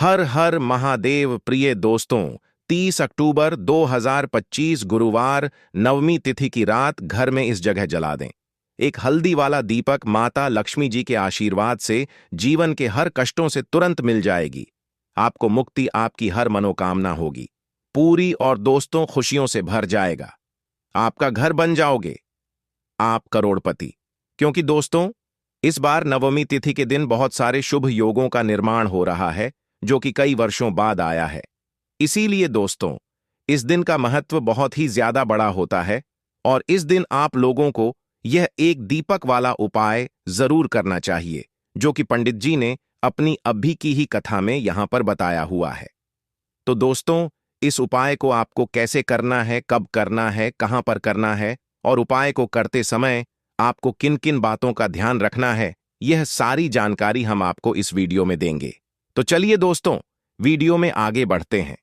हर हर महादेव प्रिय दोस्तों। 30 अक्टूबर 2025 गुरुवार नवमी तिथि की रात घर में इस जगह जला दें। एक हल्दी वाला दीपक माता लक्ष्मी जी के आशीर्वाद से जीवन के हर कष्टों से तुरंत मिल जाएगी। आपको मुक्ति, आपकी हर मनोकामना होगी पूरी और दोस्तों खुशियों से भर जाएगा। आपका घर बन जाओगे, आप करोड़पति। क्योंकि दोस्तों, इस बार नवमी तिथि के दिन बहुत सारे शुभ योगों का निर्माण हो रहा है जो कि कई वर्षों बाद आया है। इसीलिए दोस्तों, इस दिन का महत्व बहुत ही ज्यादा बड़ा होता है और इस दिन आप लोगों को यह एक दीपक वाला उपाय जरूर करना चाहिए जो कि पंडित जी ने अपनी अभी की ही कथा में यहां पर बताया हुआ है। तो दोस्तों, इस उपाय को आपको कैसे करना है, कब करना है, कहां पर करना है और उपाय को करते समय आपको किन किन बातों का ध्यान रखना है, यह सारी जानकारी हम आपको इस वीडियो में देंगे। तो चलिए दोस्तों, वीडियो में आगे बढ़ते हैं।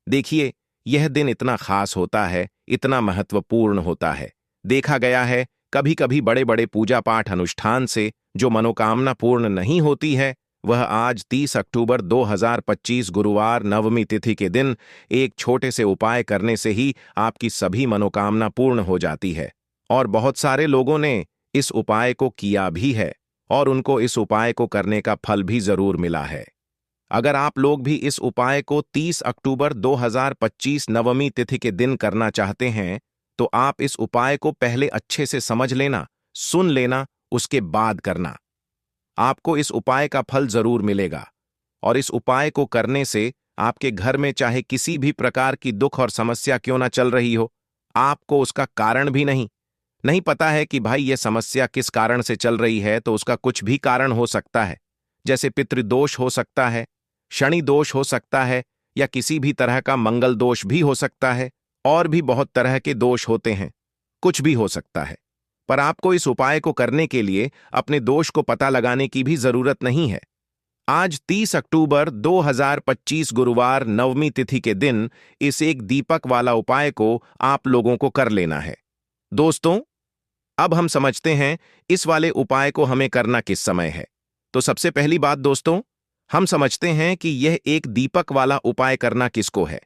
देखिए, यह दिन इतना खास होता है, इतना महत्वपूर्ण होता है। देखा गया है कभी कभी बड़े बड़े पूजा पाठ अनुष्ठान से जो मनोकामना पूर्ण नहीं होती है, वह आज 30 अक्टूबर 2025 गुरुवार नवमी तिथि के दिन एक छोटे से उपाय करने से ही आपकी सभी मनोकामना पूर्ण हो जाती है। और बहुत सारे लोगों ने इस उपाय को किया भी है और उनको इस उपाय को करने का फल भी जरूर मिला है। अगर आप लोग भी इस उपाय को 30 अक्टूबर 2025 नवमी तिथि के दिन करना चाहते हैं, तो आप इस उपाय को पहले अच्छे से समझ लेना, सुन लेना, उसके बाद करना। आपको इस उपाय का फल जरूर मिलेगा और इस उपाय को करने से आपके घर में चाहे किसी भी प्रकार की दुख और समस्या क्यों ना चल रही हो, आपको उसका कारण भी नहीं पता है कि भाई यह समस्या किस कारण से चल रही है, तो उसका कुछ भी कारण हो सकता है। जैसे पितृदोष हो सकता है, शनि दोष हो सकता है, या किसी भी तरह का मंगल दोष भी हो सकता है, और भी बहुत तरह के दोष होते हैं, कुछ भी हो सकता है। पर आपको इस उपाय को करने के लिए अपने दोष को पता लगाने की भी जरूरत नहीं है। आज 30 अक्टूबर 2025 गुरुवार नवमी तिथि के दिन इस एक दीपक वाला उपाय को आप लोगों को कर लेना है। दोस्तों, अब हम समझते हैं इस वाले उपाय को हमें करना किस समय है। तो सबसे पहली बात दोस्तों, हम समझते हैं कि यह एक दीपक वाला उपाय करना किसको है।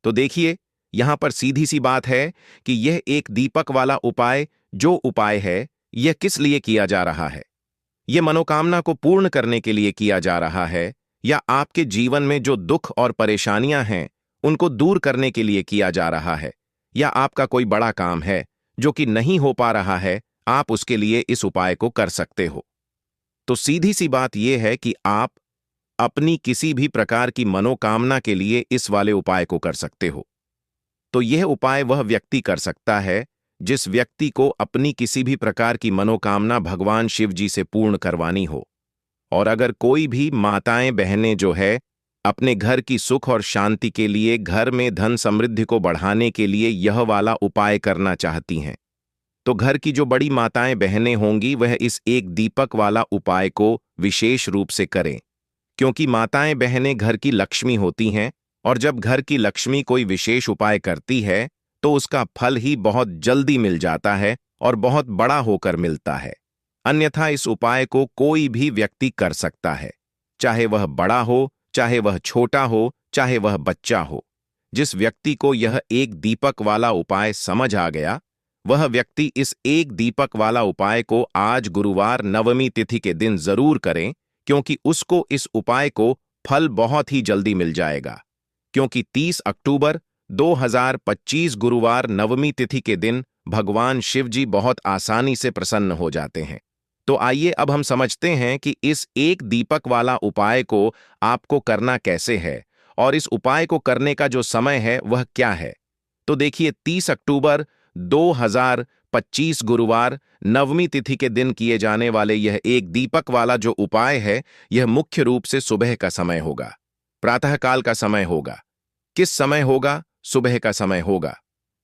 तो देखिए, यहां पर सीधी सी बात है कि यह एक दीपक वाला उपाय जो उपाय है, यह किस लिए किया जा रहा है। यह मनोकामना को पूर्ण करने के लिए किया जा रहा है, या आपके जीवन में जो दुख और परेशानियां हैं उनको दूर करने के लिए किया जा रहा है, या आपका कोई बड़ा काम है जो कि नहीं हो पा रहा है, आप उसके लिए इस उपाय को कर सकते हो। तो सीधी सी बात यह है कि आप अपनी किसी भी प्रकार की मनोकामना के लिए इस वाले उपाय को कर सकते हो। तो यह उपाय वह व्यक्ति कर सकता है जिस व्यक्ति को अपनी किसी भी प्रकार की मनोकामना भगवान शिव जी से पूर्ण करवानी हो। और अगर कोई भी माताएं बहनें जो है अपने घर की सुख और शांति के लिए, घर में धन समृद्धि को बढ़ाने के लिए यह वाला उपाय करना चाहती हैं, तो घर की जो बड़ी माताएं बहनें होंगी वह इस एक दीपक वाला उपाय को विशेष रूप से करें। क्योंकि माताएं बहनें घर की लक्ष्मी होती हैं और जब घर की लक्ष्मी कोई विशेष उपाय करती है तो उसका फल ही बहुत जल्दी मिल जाता है और बहुत बड़ा होकर मिलता है। अन्यथा इस उपाय को कोई भी व्यक्ति कर सकता है, चाहे वह बड़ा हो, चाहे वह छोटा हो, चाहे वह बच्चा हो। जिस व्यक्ति को यह एक दीपक वाला उपाय समझ आ गया, वह व्यक्ति इस एक दीपक वाला उपाय को आज गुरुवार नवमी तिथि के दिन जरूर करें, क्योंकि उसको इस उपाय को फल बहुत ही जल्दी मिल जाएगा। क्योंकि 30 अक्टूबर 2025 गुरुवार नवमी तिथि के दिन भगवान शिव जी बहुत आसानी से प्रसन्न हो जाते हैं। तो आइए अब हम समझते हैं कि इस एक दीपक वाला उपाय को आपको करना कैसे है और इस उपाय को करने का जो समय है वह क्या है। तो देखिए, 30 अक्टूबर 2025 गुरुवार नवमी तिथि के दिन किए जाने वाले यह एक दीपक वाला जो उपाय है, यह मुख्य रूप से सुबह का समय होगा, प्रातःकाल का समय होगा। किस समय होगा? सुबह का समय होगा।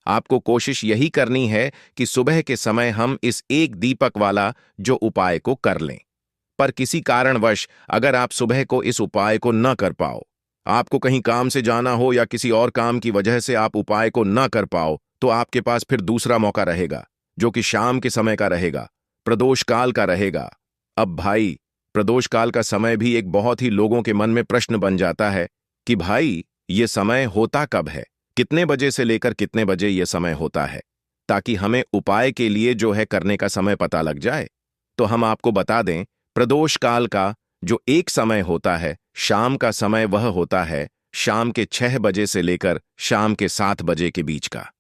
आपको कोशिश यही करनी है कि सुबह के समय हम इस एक दीपक वाला जो उपाय को कर लें। पर किसी कारणवश अगर आप सुबह को इस उपाय को न कर पाओ, आपको कहीं काम से जाना हो या किसी और काम की वजह से आप उपाय को न कर पाओ, तो आपके पास फिर दूसरा मौका रहेगा जो कि शाम के समय का रहेगा, प्रदोष काल का रहेगा। अब भाई, प्रदोष काल का समय भी एक बहुत ही लोगों के मन में प्रश्न बन जाता है कि भाई ये समय होता कब है, कितने बजे से लेकर कितने बजे ये समय होता है, ताकि हमें उपाय के लिए जो है करने का समय पता लग जाए। तो हम आपको बता दें, प्रदोष काल का जो एक समय होता है, शाम का समय, वह होता है शाम के 6 बजे से लेकर शाम के 7 बजे के बीच का।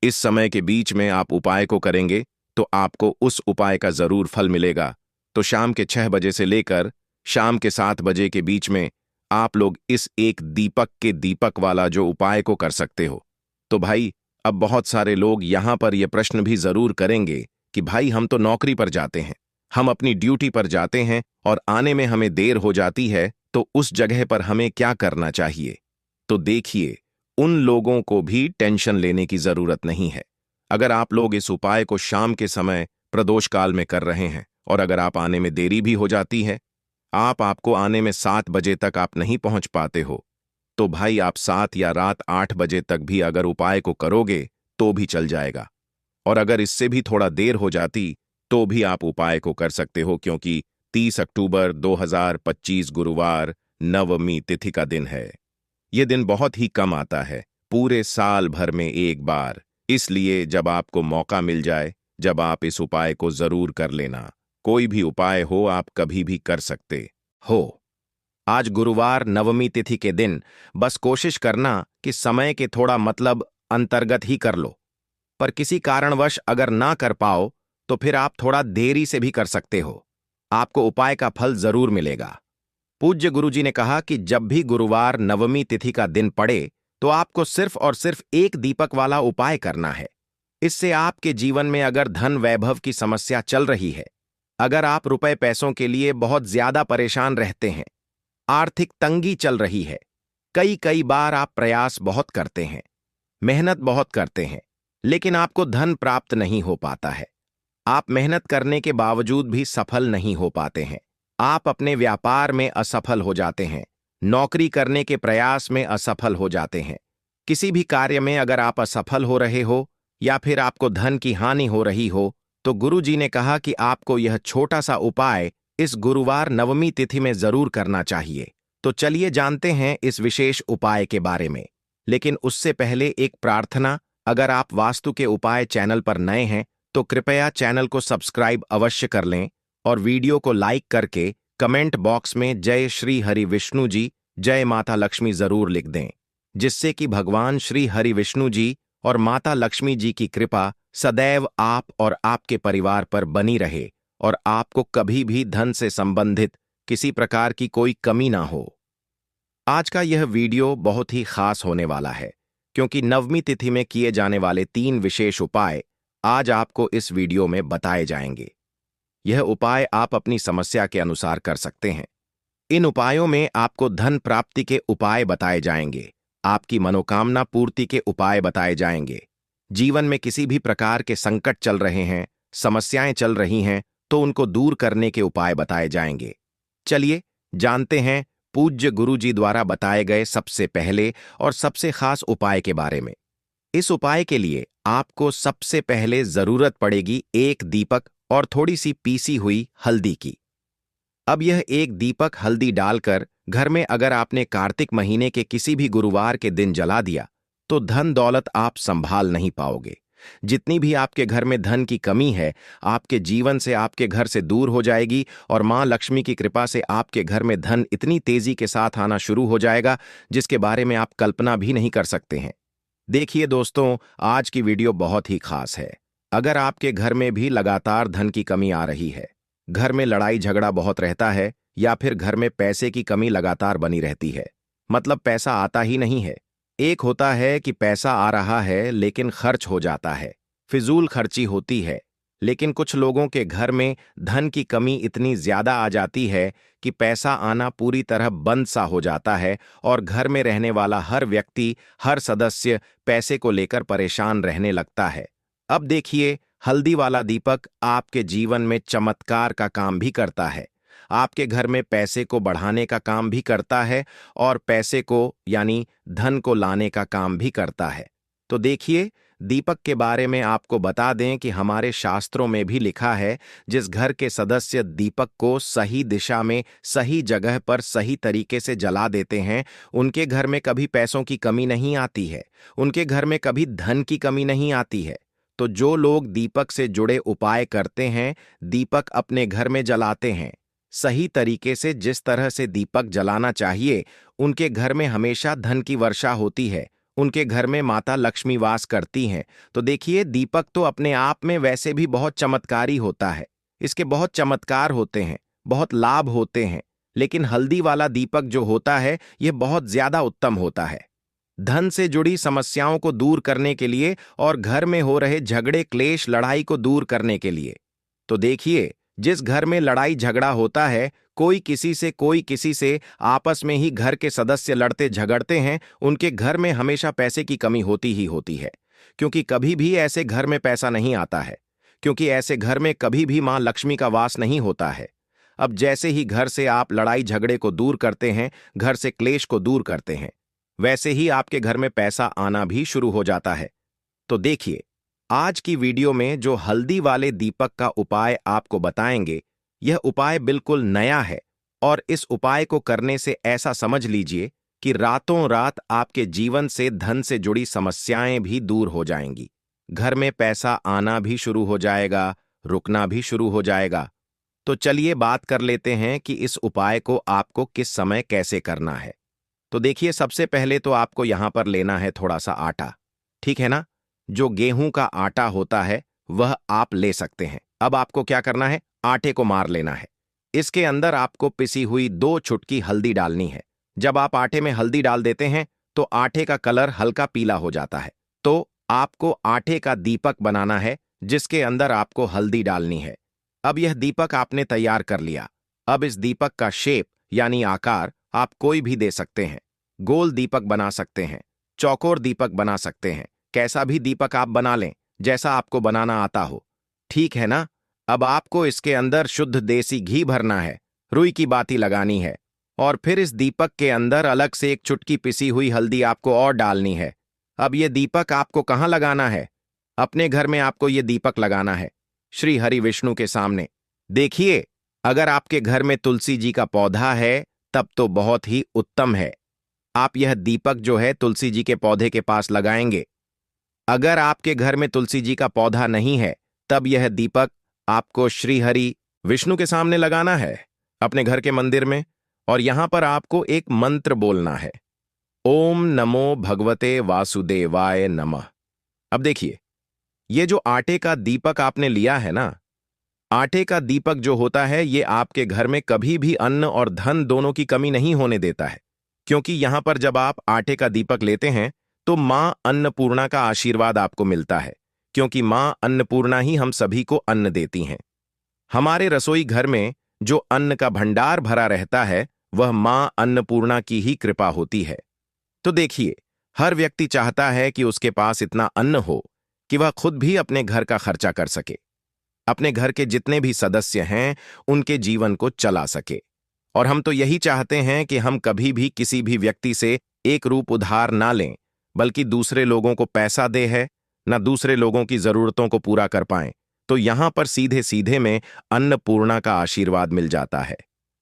इस समय के बीच में आप उपाय को करेंगे तो आपको उस उपाय का जरूर फल मिलेगा। तो शाम के 6 बजे से लेकर शाम के 7 बजे के बीच में आप लोग इस एक दीपक के दीपक वाला जो उपाय को कर सकते हो। तो भाई, अब बहुत सारे लोग यहां पर यह प्रश्न भी जरूर करेंगे कि भाई हम तो नौकरी पर जाते हैं, हम अपनी ड्यूटी पर जाते हैं और आने में हमें देर हो जाती है, तो उस जगह पर हमें क्या करना चाहिए। तो देखिए, उन लोगों को भी टेंशन लेने की जरूरत नहीं है। अगर आप लोग इस उपाय को शाम के समय प्रदोष काल में कर रहे हैं और अगर आप आने में देरी भी हो जाती है, आपको आने में 7 बजे तक आप नहीं पहुंच पाते हो, तो भाई आप 7 या रात 8 बजे तक भी अगर उपाय को करोगे तो भी चल जाएगा। और अगर इससे भी थोड़ा देर हो जाती तो भी आप उपाय को कर सकते हो, क्योंकि 30 अक्टूबर 2025 गुरुवार नवमी तिथि का दिन है। यह दिन बहुत ही कम आता है, पूरे साल भर में एक बार। इसलिए जब आपको मौका मिल जाए, जब आप इस उपाय को जरूर कर लेना। कोई भी उपाय हो, आप कभी भी कर सकते हो। आज गुरुवार नवमी तिथि के दिन बस कोशिश करना कि समय के थोड़ा मतलब अंतर्गत ही कर लो। पर किसी कारणवश अगर ना कर पाओ तो फिर आप थोड़ा देरी से भी कर सकते हो, आपको उपाय का फल जरूर मिलेगा। पूज्य गुरुजी ने कहा कि जब भी गुरुवार नवमी तिथि का दिन पड़े तो आपको सिर्फ और सिर्फ एक दीपक वाला उपाय करना है। इससे आपके जीवन में अगर धन वैभव की समस्या चल रही है, अगर आप रुपए पैसों के लिए बहुत ज्यादा परेशान रहते हैं, आर्थिक तंगी चल रही है, कई कई बार आप प्रयास बहुत करते हैं, मेहनत बहुत करते हैं, लेकिन आपको धन प्राप्त नहीं हो पाता है, आप मेहनत करने के बावजूद भी सफल नहीं हो पाते हैं, आप अपने व्यापार में असफल हो जाते हैं, नौकरी करने के प्रयास में असफल हो जाते हैं, किसी भी कार्य में अगर आप असफल हो रहे हो या फिर आपको धन की हानि हो रही हो, तो गुरुजी ने कहा कि आपको यह छोटा सा उपाय इस गुरुवार नवमी तिथि में जरूर करना चाहिए। तो चलिए जानते हैं इस विशेष उपाय के बारे में। लेकिन उससे पहले एक प्रार्थना, अगर आप वास्तु के उपाय चैनल पर नए हैं तो कृपया चैनल को सब्सक्राइब अवश्य कर लें और वीडियो को लाइक करके कमेंट बॉक्स में जय श्री हरि विष्णु जी, जय माता लक्ष्मी जरूर लिख दें, जिससे कि भगवान श्री हरि विष्णु जी और माता लक्ष्मी जी की कृपा सदैव आप और आपके परिवार पर बनी रहे और आपको कभी भी धन से संबंधित किसी प्रकार की कोई कमी ना हो। आज का यह वीडियो बहुत ही खास होने वाला है, क्योंकि नवमी तिथि में किए जाने वाले 3 विशेष उपाय आज आपको इस वीडियो में बताए जाएंगे। यह उपाय आप अपनी समस्या के अनुसार कर सकते हैं। इन उपायों में आपको धन प्राप्ति के उपाय बताए जाएंगे, आपकी मनोकामना पूर्ति के उपाय बताए जाएंगे। जीवन में किसी भी प्रकार के संकट चल रहे हैं, समस्याएं चल रही हैं, तो उनको दूर करने के उपाय बताए जाएंगे। चलिए जानते हैं पूज्य गुरुजी द्वारा बताए गए सबसे पहले और सबसे खास उपाय के बारे में। इस उपाय के लिए आपको सबसे पहले जरूरत पड़ेगी एक दीपक और थोड़ी सी पीसी हुई हल्दी की। अब यह एक दीपक हल्दी डालकर घर में अगर आपने कार्तिक महीने के किसी भी गुरुवार के दिन जला दिया तो धन दौलत आप संभाल नहीं पाओगे। जितनी भी आपके घर में धन की कमी है, आपके जीवन से आपके घर से दूर हो जाएगी और मां लक्ष्मी की कृपा से आपके घर में धन इतनी तेजी के साथ आना शुरू हो जाएगा जिसके बारे में आप कल्पना भी नहीं कर सकते हैं। देखिए दोस्तों, आज की वीडियो बहुत ही खास है। अगर आपके घर में भी लगातार धन की कमी आ रही है, घर में लड़ाई झगड़ा बहुत रहता है या फिर घर में पैसे की कमी लगातार बनी रहती है, मतलब पैसा आता ही नहीं है। एक होता है कि पैसा आ रहा है लेकिन खर्च हो जाता है, फिजूल खर्ची होती है। लेकिन कुछ लोगों के घर में धन की कमी इतनी ज्यादा आ जाती है कि पैसा आना पूरी तरह बंद सा हो जाता है और घर में रहने वाला हर व्यक्ति, हर सदस्य पैसे को लेकर परेशान रहने लगता है। अब देखिए, हल्दी वाला दीपक आपके जीवन में चमत्कार का काम भी करता है, आपके घर में पैसे को बढ़ाने का काम भी करता है और पैसे को यानी धन को लाने का काम भी करता है। तो देखिए, दीपक के बारे में आपको बता दें कि हमारे शास्त्रों में भी लिखा है, जिस घर के सदस्य दीपक को सही दिशा में सही जगह पर सही तरीके से जला देते हैं, उनके घर में कभी पैसों की कमी नहीं आती है, उनके घर में कभी धन की कमी नहीं आती है। तो जो लोग दीपक से जुड़े उपाय करते हैं, दीपक अपने घर में जलाते हैं सही तरीके से, जिस तरह से दीपक जलाना चाहिए, उनके घर में हमेशा धन की वर्षा होती है, उनके घर में माता लक्ष्मी वास करती हैं। तो देखिए, दीपक तो अपने आप में वैसे भी बहुत चमत्कारी होता है, इसके बहुत चमत्कार होते हैं, बहुत लाभ होते हैं, लेकिन हल्दी वाला दीपक जो होता है यह बहुत ज्यादा उत्तम होता है धन से जुड़ी समस्याओं को दूर करने के लिए और घर में हो रहे झगड़े क्लेश लड़ाई को दूर करने के लिए। तो देखिए, जिस घर में लड़ाई झगड़ा होता है, कोई किसी से आपस में ही घर के सदस्य लड़ते झगड़ते हैं, उनके घर में हमेशा पैसे की कमी होती ही होती है, क्योंकि कभी भी ऐसे घर में पैसा नहीं आता है, क्योंकि ऐसे घर में कभी भी मां लक्ष्मी का वास नहीं होता है। अब जैसे ही घर से आप लड़ाई झगड़े को दूर करते हैं, घर से क्लेश को दूर करते हैं, वैसे ही आपके घर में पैसा आना भी शुरू हो जाता है। तो देखिए, आज की वीडियो में जो हल्दी वाले दीपक का उपाय आपको बताएंगे, यह उपाय बिल्कुल नया है और इस उपाय को करने से ऐसा समझ लीजिए कि रातों रात आपके जीवन से धन से जुड़ी समस्याएं भी दूर हो जाएंगी, घर में पैसा आना भी शुरू हो जाएगा, रुकना भी शुरू हो जाएगा। तो चलिए बात कर लेते हैं कि इस उपाय को आपको किस समय कैसे करना है। तो देखिए, सबसे पहले तो आपको यहां पर लेना है थोड़ा सा आटा, ठीक है ना। जो गेहूं का आटा होता है वह आप ले सकते हैं। अब आपको क्या करना है, आटे को मार लेना है। इसके अंदर आपको पिसी हुई 2 चुटकी हल्दी डालनी है। जब आप आटे में हल्दी डाल देते हैं तो आटे का कलर हल्का पीला हो जाता है। तो आपको आटे का दीपक बनाना है, जिसके अंदर आपको हल्दी डालनी है। अब यह दीपक आपने तैयार कर लिया। अब इस दीपक का शेप यानी आकार आप कोई भी दे सकते हैं। गोल दीपक बना सकते हैं, चौकोर दीपक बना सकते हैं, कैसा भी दीपक आप बना लें, जैसा आपको बनाना आता हो, ठीक है ना। अब आपको इसके अंदर शुद्ध देसी घी भरना है, रुई की बाती लगानी है और फिर इस दीपक के अंदर अलग से 1 चुटकी पिसी हुई हल्दी आपको और डालनी है। अब यह दीपक आपको कहाँ लगाना है, अपने घर में आपको यह दीपक लगाना है, श्री हरि विष्णु के सामने। देखिए, अगर आपके घर में तुलसी जी का पौधा है तब तो बहुत ही उत्तम है, आप यह दीपक जो है तुलसी जी के पौधे के पास लगाएंगे। अगर आपके घर में तुलसी जी का पौधा नहीं है, तब यह दीपक आपको श्री हरि विष्णु के सामने लगाना है, अपने घर के मंदिर में, और यहां पर आपको एक मंत्र बोलना है, ओम नमो भगवते वासुदेवाय नमः। अब देखिए, ये जो आटे का दीपक आपने लिया है ना, आटे का दीपक जो होता है ये आपके घर में कभी भी अन्न और धन दोनों की कमी नहीं होने देता है, क्योंकि यहां पर जब आप आटे का दीपक लेते हैं तो मां अन्नपूर्णा का आशीर्वाद आपको मिलता है, क्योंकि मां अन्नपूर्णा ही हम सभी को अन्न देती हैं। हमारे रसोई घर में जो अन्न का भंडार भरा रहता है वह मां अन्नपूर्णा की ही कृपा होती है। तो देखिए, हर व्यक्ति चाहता है कि उसके पास इतना अन्न हो कि वह खुद भी अपने घर का खर्चा कर सके, अपने घर के जितने भी सदस्य हैं उनके जीवन को चला सके। और हम तो यही चाहते हैं कि हम कभी भी किसी भी व्यक्ति से एक रूप उधार ना लें, बल्कि दूसरे लोगों को पैसा दे है ना दूसरे लोगों की जरूरतों को पूरा कर पाएं। तो यहां पर सीधे सीधे में अन्नपूर्णा का आशीर्वाद मिल जाता है।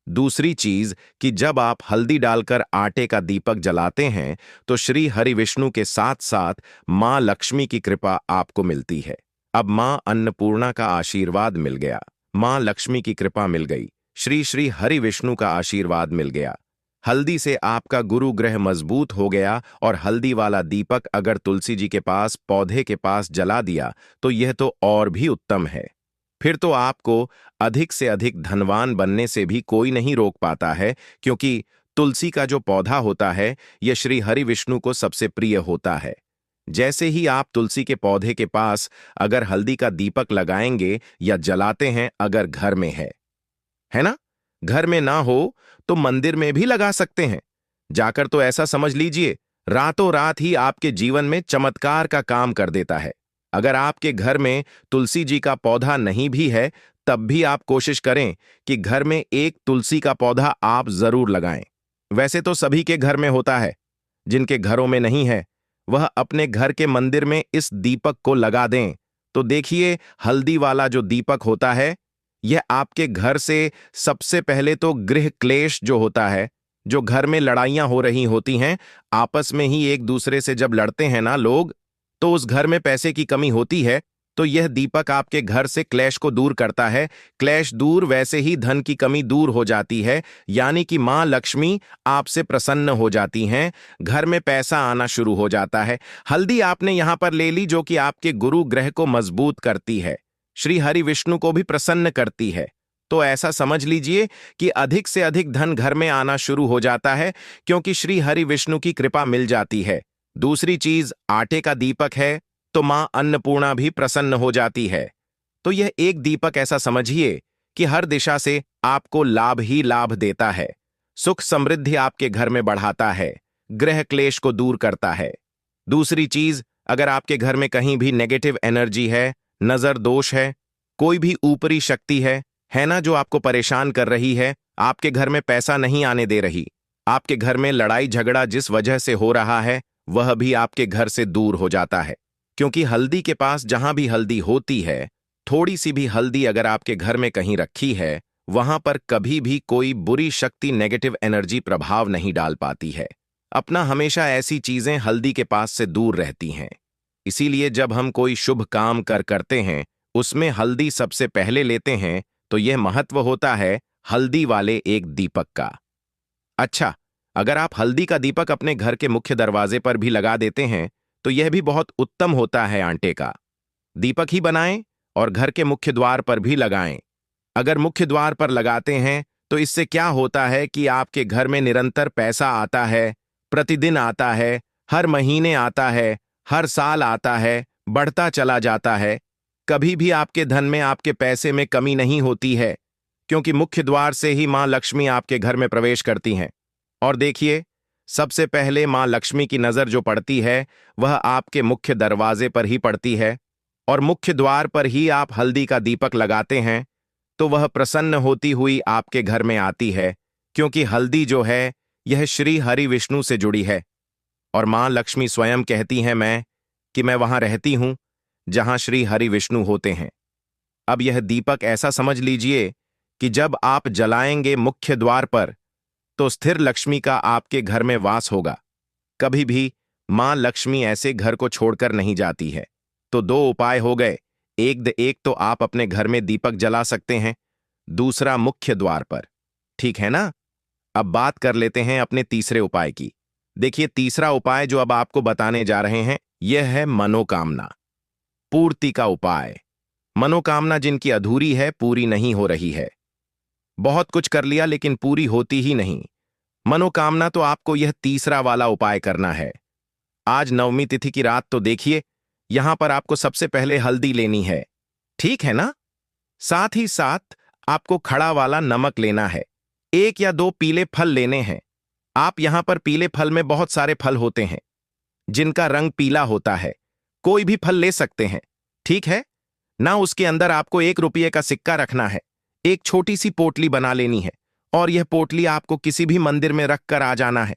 दूसरी चीज कि जब आप हल्दी डालकर आटे का दीपक जलाते हैं तो श्री हरि विष्णु के साथ साथ मां लक्ष्मी की कृपा आपको मिलती है। अब मां अन्नपूर्णा का आशीर्वाद मिल गया, मां लक्ष्मी की कृपा मिल गई, श्री श्री हरि विष्णु का आशीर्वाद मिल गया। हल्दी से आपका गुरु ग्रह मजबूत हो गया और हल्दी वाला दीपक अगर तुलसी जी के पास पौधे के पास जला दिया तो यह तो और भी उत्तम है। फिर तो आपको अधिक से अधिक धनवान बनने से भी कोई नहीं रोक पाता है, क्योंकि तुलसी का जो पौधा होता है यह श्री हरि विष्णु को सबसे प्रिय होता है। जैसे ही आप तुलसी के पौधे के पास अगर हल्दी का दीपक लगाएंगे या जलाते हैं, अगर घर में है ना, घर में ना हो तो मंदिर में भी लगा सकते हैं जाकर, तो ऐसा समझ लीजिए रातों रात ही आपके जीवन में चमत्कार का काम कर देता है। अगर आपके घर में तुलसी जी का पौधा नहीं भी है तब भी आप कोशिश करें कि घर में एक तुलसी का पौधा आप जरूर लगाएं। वैसे तो सभी के घर में होता है, जिनके घरों में नहीं है वह अपने घर के मंदिर में इस दीपक को लगा दें। तो देखिए, हल्दी वाला जो दीपक होता है, यह आपके घर से सबसे पहले तो गृह क्लेश जो होता है, जो घर में लड़ाइयां हो रही होती हैं, आपस में ही एक दूसरे से जब लड़ते हैं ना लोग, तो उस घर में पैसे की कमी होती है, तो यह दीपक आपके घर से क्लेश को दूर करता है। क्लेश दूर, वैसे ही धन की कमी दूर हो जाती है, यानी कि मां लक्ष्मी आपसे प्रसन्न हो जाती हैं, घर में पैसा आना शुरू हो जाता है। हल्दी आपने यहां पर ले ली, जो कि आपके गुरु ग्रह को मजबूत करती है, श्री हरि विष्णु को भी प्रसन्न करती है। तो ऐसा समझ लीजिए कि अधिक से अधिक धन घर में आना शुरू हो जाता है, क्योंकि श्री हरि विष्णु की कृपा मिल जाती है। दूसरी चीज, आटे का दीपक है, तो मां अन्नपूर्णा भी प्रसन्न हो जाती है। तो यह एक दीपक ऐसा समझिए कि हर दिशा से आपको लाभ ही लाभ देता है, सुख समृद्धि आपके घर में बढ़ाता है, ग्रह क्लेश को दूर करता है। दूसरी चीज, अगर आपके घर में कहीं भी नेगेटिव एनर्जी है, नजर दोष है, कोई भी ऊपरी शक्ति है ना, जो आपको परेशान कर रही है, आपके घर में पैसा नहीं आने दे रही, आपके घर में लड़ाई झगड़ा जिस वजह से हो रहा है, वह भी आपके घर से दूर हो जाता है। क्योंकि हल्दी के पास जहां भी हल्दी होती है, थोड़ी सी भी हल्दी अगर आपके घर में कहीं रखी है, वहां पर कभी भी कोई बुरी शक्ति, नेगेटिव एनर्जी प्रभाव नहीं डाल पाती है। अपना हमेशा ऐसी चीजें हल्दी के पास से दूर रहती हैं। इसीलिए जब हम कोई शुभ काम करते हैं, उसमें हल्दी सबसे पहले लेते हैं, तो यह महत्व होता है हल्दी वाले एक दीपक का। अच्छा, अगर आप हल्दी का दीपक अपने घर के मुख्य दरवाजे पर भी लगा देते हैं, तो यह भी बहुत उत्तम होता है। आटे का दीपक ही बनाएं और घर के मुख्य द्वार पर भी लगाएं। अगर मुख्य द्वार पर लगाते हैं, तो इससे क्या होता है कि आपके घर में निरंतर पैसा आता है, प्रतिदिन आता है, हर महीने आता है, हर साल आता है, बढ़ता चला जाता है। कभी भी आपके धन में, आपके पैसे में कमी नहीं होती है, क्योंकि मुख्य द्वार से ही मां लक्ष्मी आपके घर में प्रवेश करती हैं। और देखिए, सबसे पहले मां लक्ष्मी की नजर जो पड़ती है, वह आपके मुख्य दरवाजे पर ही पड़ती है, और मुख्य द्वार पर ही आप हल्दी का दीपक लगाते हैं, तो वह प्रसन्न होती हुई आपके घर में आती है, क्योंकि हल्दी जो है, यह श्री हरि विष्णु से जुड़ी है। और मां लक्ष्मी स्वयं कहती हैं कि मैं वहां रहती हूं जहां श्री हरि विष्णु होते हैं। अब यह दीपक ऐसा समझ लीजिए कि जब आप जलाएंगे मुख्य द्वार पर, तो स्थिर लक्ष्मी का आपके घर में वास होगा। कभी भी मां लक्ष्मी ऐसे घर को छोड़कर नहीं जाती है। तो दो उपाय हो गए, एक तो आप अपने घर में दीपक जला सकते हैं, दूसरा मुख्य द्वार पर। ठीक है ना? अब बात कर लेते हैं अपने तीसरे उपाय की। देखिए, तीसरा उपाय जो अब आपको बताने जा रहे हैं, यह है मनोकामना पूर्ति का उपाय। मनोकामना जिनकी अधूरी है, पूरी नहीं हो रही है, बहुत कुछ कर लिया लेकिन पूरी होती ही नहीं, मनोकामना, तो आपको यह तीसरा वाला उपाय करना है। आज नवमी तिथि की रात, तो देखिए, यहां पर आपको सबसे पहले हल्दी लेनी है, ठीक है ना? साथ ही साथ आपको खड़ा वाला नमक लेना है, एक या दो पीले फल लेने हैं। आप यहां पर पीले फल में बहुत सारे फल होते हैं जिनका रंग पीला होता है, कोई भी फल ले सकते हैं, ठीक है ना? उसके अंदर आपको 1 रुपये का सिक्का रखना है, एक छोटी सी पोटली बना लेनी है, और यह पोटली आपको किसी भी मंदिर में रख कर आ जाना है।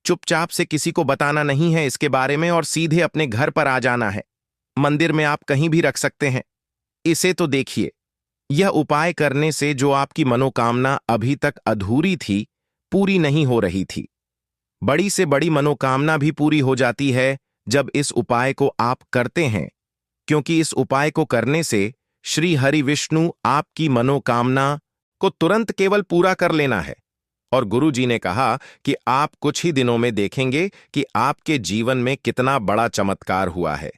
चुपचाप से किसी को बताना नहीं है इसके बारे में, और सीधे अपने घर पर आ जाना है। मंदिर में आप कहीं भी रख सकते हैं इसे। तो देखिए, यह उपाय करने से जो आपकी मनोकामना अभी तक अधूरी थी, पूरी नहीं हो रही थी, बड़ी से बड़ी मनोकामना भी पूरी हो जाती है जब इस उपाय को आप करते हैं। क्योंकि इस उपाय को करने से श्री हरि विष्णु आपकी मनोकामना को तुरंत केवल पूरा कर लेना है। और गुरु जी ने कहा कि आप कुछ ही दिनों में देखेंगे कि आपके जीवन में कितना बड़ा चमत्कार हुआ है।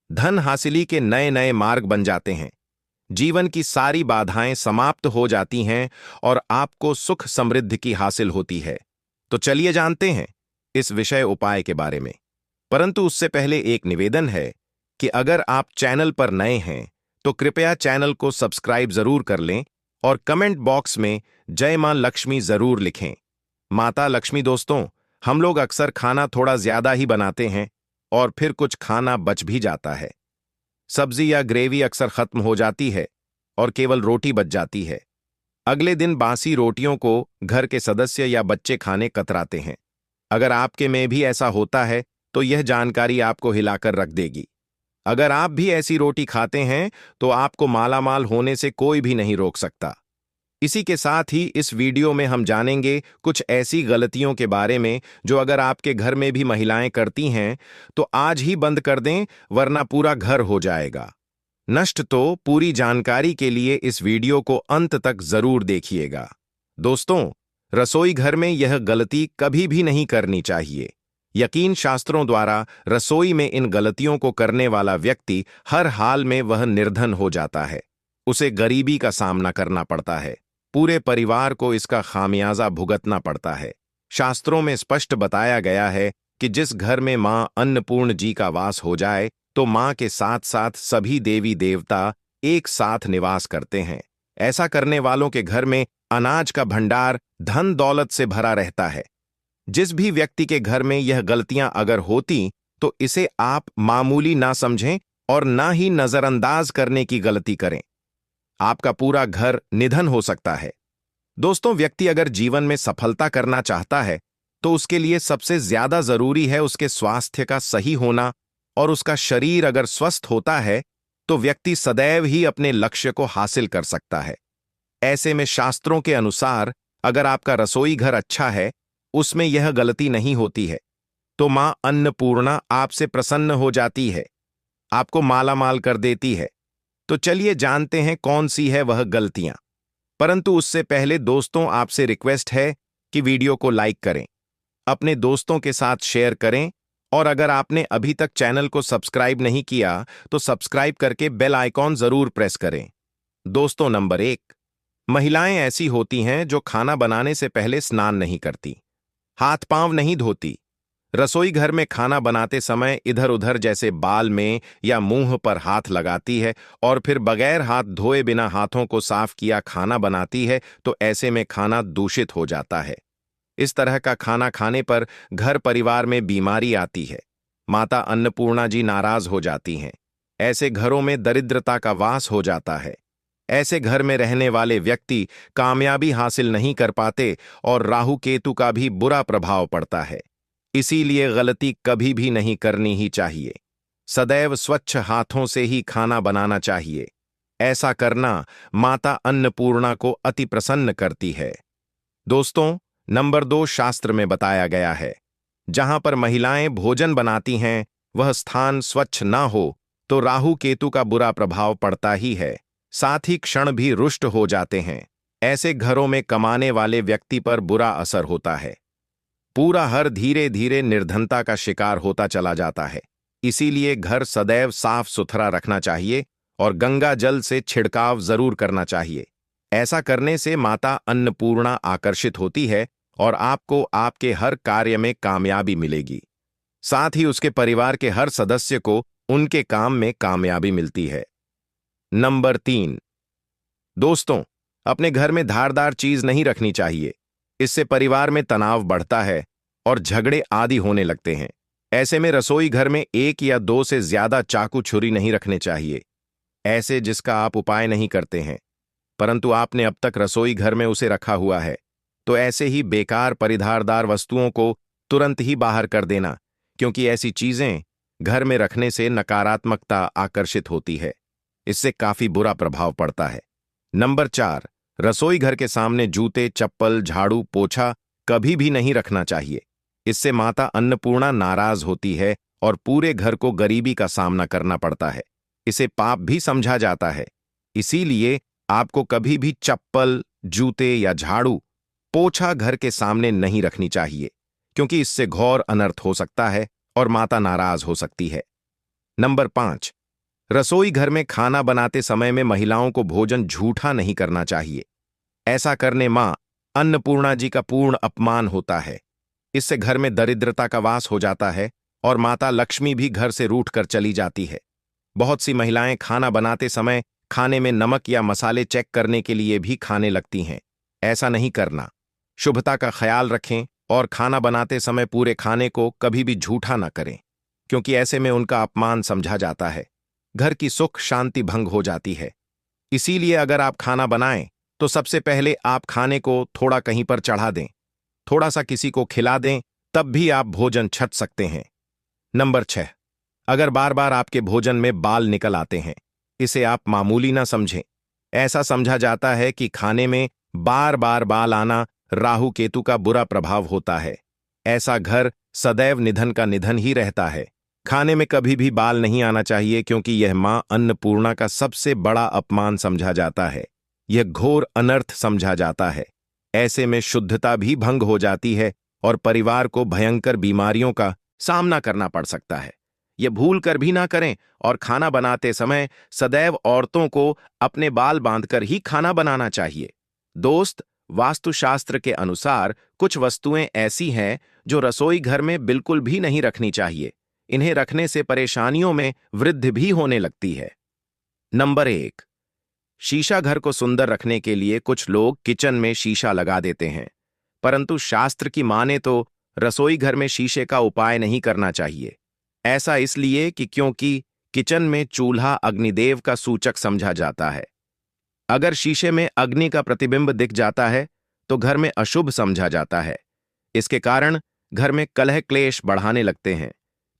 धन हासिली के नए नए मार्ग बन जाते हैं, जीवन की सारी बाधाएं समाप्त हो जाती हैं, और आपको सुख समृद्धि की हासिल होती है। तो चलिए जानते हैं इस विषय उपाय के बारे में। परंतु उससे पहले एक निवेदन है कि अगर आप चैनल पर नए हैं, तो कृपया चैनल को सब्सक्राइब जरूर कर लें, और कमेंट बॉक्स में जय मां लक्ष्मी जरूर लिखें। माता लक्ष्मी दोस्तों, हम लोग अक्सर खाना थोड़ा ज्यादा ही बनाते हैं, और फिर कुछ खाना बच भी जाता है। सब्जी या ग्रेवी अक्सर खत्म हो जाती है, और केवल रोटी बच जाती है। अगले दिन बासी रोटियों को घर के सदस्य या बच्चे खाने कतराते हैं। अगर आपके में भी ऐसा होता है, तो यह जानकारी आपको हिलाकर रख देगी। अगर आप भी ऐसी रोटी खाते हैं तो आपको मालामाल होने से कोई भी नहीं रोक सकता। इसी के साथ ही इस वीडियो में हम जानेंगे कुछ ऐसी गलतियों के बारे में जो अगर आपके घर में भी महिलाएं करती हैं तो आज ही बंद कर दें, वरना पूरा घर हो जाएगा नष्ट। तो पूरी जानकारी के लिए इस वीडियो को अंत तक जरूर देखिएगा। दोस्तों, रसोई घर में यह गलती कभी भी नहीं करनी चाहिए। यकीन शास्त्रों द्वारा रसोई में इन गलतियों को करने वाला व्यक्ति हर हाल में वह निर्धन हो जाता है। उसे गरीबी का सामना करना पड़ता है, पूरे परिवार को इसका खामियाजा भुगतना पड़ता है। शास्त्रों में स्पष्ट बताया गया है कि जिस घर में मां अन्नपूर्ण जी का वास हो जाए तो मां के साथ साथ सभी देवी देवता एक साथ निवास करते हैं। ऐसा करने वालों के घर में अनाज का भंडार धन दौलत से भरा रहता है। जिस भी व्यक्ति के घर में यह गलतियां अगर होती तो इसे आप मामूली ना समझें और ना ही नजरअंदाज करने की गलती करें। आपका पूरा घर निधन हो सकता है। दोस्तों, व्यक्ति अगर जीवन में सफलता करना चाहता है तो उसके लिए सबसे ज्यादा जरूरी है उसके स्वास्थ्य का सही होना, और उसका शरीर अगर स्वस्थ होता है तो व्यक्ति सदैव ही अपने लक्ष्य को हासिल कर सकता है। ऐसे में शास्त्रों के अनुसार अगर आपका रसोई घर अच्छा है, उसमें यह गलती नहीं होती है, तो मां अन्नपूर्णा आपसे प्रसन्न हो जाती है, आपको मालामाल कर देती है। तो चलिए जानते हैं कौन सी है वह गलतियां। परंतु उससे पहले दोस्तों, आपसे रिक्वेस्ट है कि वीडियो को लाइक करें, अपने दोस्तों के साथ शेयर करें, और अगर आपने अभी तक चैनल को सब्सक्राइब नहीं किया तो सब्सक्राइब करके बेल आइकॉन जरूर प्रेस करें। दोस्तों, नंबर 1, महिलाएं ऐसी होती हैं जो खाना बनाने से पहले स्नान नहीं करती, हाथ पांव नहीं धोती, रसोई घर में खाना बनाते समय इधर उधर जैसे बाल में या मुंह पर हाथ लगाती है और फिर बगैर हाथ धोए बिना हाथों को साफ किया खाना बनाती है। तो ऐसे में खाना दूषित हो जाता है। इस तरह का खाना खाने पर घर परिवार में बीमारी आती है। माता अन्नपूर्णा जी नाराज हो जाती हैं। ऐसे घरों में दरिद्रता का वास हो जाता है। ऐसे घर में रहने वाले व्यक्ति कामयाबी हासिल नहीं कर पाते और राहु केतु का भी बुरा प्रभाव पड़ता है। इसीलिए गलती कभी भी नहीं करनी ही चाहिए। सदैव स्वच्छ हाथों से ही खाना बनाना चाहिए। ऐसा करना माता अन्नपूर्णा को अति प्रसन्न करती है। दोस्तों, नंबर 2, शास्त्र में बताया गया है, जहां पर महिलाएं भोजन बनाती हैं वह स्थान स्वच्छ ना हो तो राहु केतु का बुरा प्रभाव पड़ता ही है, साथ ही क्षण भी रुष्ट हो जाते हैं। ऐसे घरों में कमाने वाले व्यक्ति पर बुरा असर होता है। पूरा हर धीरे धीरे निर्धनता का शिकार होता चला जाता है। इसीलिए घर सदैव साफ सुथरा रखना चाहिए और गंगा जल से छिड़काव जरूर करना चाहिए। ऐसा करने से माता अन्नपूर्णा आकर्षित होती है और आपको आपके हर कार्य में कामयाबी मिलेगी। साथ ही उसके परिवार के हर सदस्य को उनके काम में कामयाबी मिलती है। नंबर 3, दोस्तों, अपने घर में धारदार चीज नहीं रखनी चाहिए। इससे परिवार में तनाव बढ़ता है और झगड़े आदि होने लगते हैं। ऐसे में रसोई घर में 1 या 2 से ज्यादा चाकू छुरी नहीं रखने चाहिए, ऐसे जिसका आप उपाय नहीं करते हैं, परंतु आपने अब तक रसोई घर में उसे रखा हुआ है। तो ऐसे ही बेकार परिधारदार वस्तुओं को तुरंत ही बाहर कर देना, क्योंकि ऐसी चीजें घर में रखने से नकारात्मकता आकर्षित होती है। इससे काफी बुरा प्रभाव पड़ता है। नंबर 4, रसोई घर के सामने जूते, चप्पल, झाड़ू, पोछा कभी भी नहीं रखना चाहिए। इससे माता अन्नपूर्णा नाराज होती है और पूरे घर को गरीबी का सामना करना पड़ता है। इसे पाप भी समझा जाता है। इसीलिए आपको कभी भी चप्पल, जूते या झाड़ू, पोछा घर के सामने नहीं रखनी चाहिए, क्योंकि इससे घोर अनर्थ हो सकता है और माता नाराज हो सकती है। नंबर 5, रसोई घर में खाना बनाते समय में महिलाओं को भोजन झूठा नहीं करना चाहिए। ऐसा करने मां अन्नपूर्णा जी का पूर्ण अपमान होता है। इससे घर में दरिद्रता का वास हो जाता है और माता लक्ष्मी भी घर से रूठ कर चली जाती है। बहुत सी महिलाएं खाना बनाते समय खाने में नमक या मसाले चेक करने के लिए भी खाने लगती हैं। ऐसा नहीं करना। शुभता का ख्याल रखें और खाना बनाते समय पूरे खाने को कभी भी झूठा न करें, क्योंकि ऐसे में उनका अपमान समझा जाता है। घर की सुख शांति भंग हो जाती है। इसीलिए अगर आप खाना बनाएं तो सबसे पहले आप खाने को थोड़ा कहीं पर चढ़ा दें, थोड़ा सा किसी को खिला दें, तब भी आप भोजन छक सकते हैं। नंबर 6। अगर बार बार आपके भोजन में बाल निकल आते हैं, इसे आप मामूली ना समझें। ऐसा समझा जाता है कि खाने में बार बार बाल आना राहु केतु का बुरा प्रभाव होता है। ऐसा घर सदैव निधन का निधन ही रहता है। खाने में कभी भी बाल नहीं आना चाहिए, क्योंकि यह मां अन्नपूर्णा का सबसे बड़ा अपमान समझा जाता है। यह घोर अनर्थ समझा जाता है। ऐसे में शुद्धता भी भंग हो जाती है और परिवार को भयंकर बीमारियों का सामना करना पड़ सकता है। यह भूल कर भी ना करें, और खाना बनाते समय सदैव औरतों को अपने बाल बांधकर ही खाना बनाना चाहिए। दोस्त, वास्तुशास्त्र के अनुसार कुछ वस्तुएं ऐसी हैं जो रसोई घर में बिल्कुल भी नहीं रखनी चाहिए। इन्हें रखने से परेशानियों में वृद्धि भी होने लगती है। नंबर 1। शीशा। घर को सुंदर रखने के लिए कुछ लोग किचन में शीशा लगा देते हैं, परंतु शास्त्र की माने तो रसोई घर में शीशे का उपाय नहीं करना चाहिए। ऐसा इसलिए कि क्योंकि किचन में चूल्हा अग्निदेव का सूचक समझा जाता है। अगर शीशे में अग्नि का प्रतिबिंब दिख जाता है तो घर में अशुभ समझा जाता है। इसके कारण घर में कलह क्लेश बढ़ाने लगते हैं।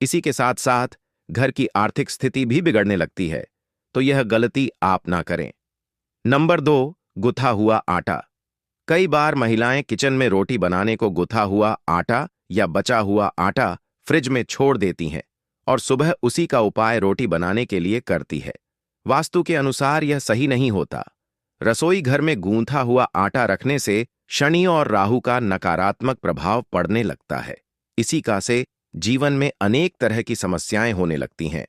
इसी के साथ साथ घर की आर्थिक स्थिति भी बिगड़ने लगती है, तो यह गलती आप ना करें। नंबर 2। गुथा हुआ आटा। कई बार महिलाएं किचन में रोटी बनाने को गुथा हुआ आटा या बचा हुआ आटा फ्रिज में छोड़ देती हैं और सुबह उसी का उपाय रोटी बनाने के लिए करती है। वास्तु के अनुसार यह सही नहीं होता। रसोई घर में गूंथा हुआ आटा रखने से शनि और राहु का नकारात्मक प्रभाव पड़ने लगता है। इसी का से जीवन में अनेक तरह की समस्याएं होने लगती हैं।